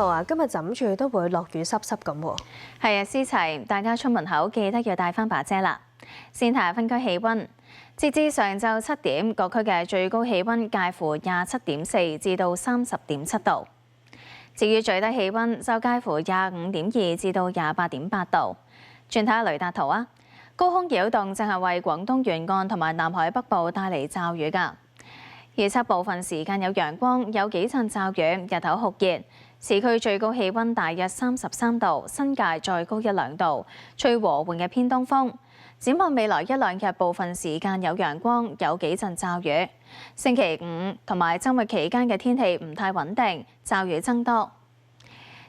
號啊，今日枕住都會落雨濕濕咁喎。係啊，思齊，大家出門口記得要帶翻把遮啦。先睇下分區氣温，截至上晝7點，各區嘅最高氣温介乎27.4至到30.7度。至於最低氣温就介乎25.2至到28.8度。轉睇下雷達圖啊，高空擾動正係為廣東沿岸同埋南海北部帶嚟驟雨㗎。預測部分時間有陽光，有幾陣驟雨，日頭酷熱。市區最高氣温大約33度，新界再高1-2度，吹和緩嘅偏東風。展望未來1-2日，部分時間有陽光，有幾陣驟雨。星期5同埋週末期間嘅天氣唔太穩定，驟雨增多。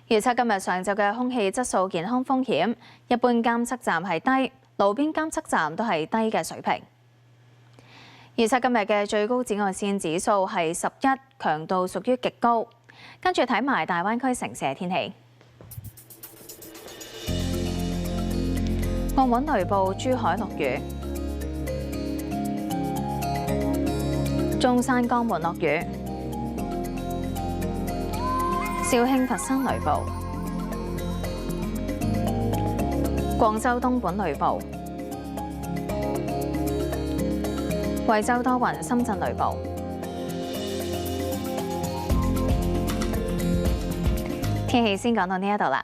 預測今日上晝嘅空氣質素健康風險，一般監測站係低，路邊監測站都係低嘅水平。預測今日嘅最高紫外線指數係11，強度屬於極高。跟住睇埋大灣區城市嘅天氣。澳門雷暴，珠海落雨；中山江門落雨；肇慶佛山雷暴；廣州東莞雷暴；惠州多雲，深圳雷暴。天氣先講到呢一度啦。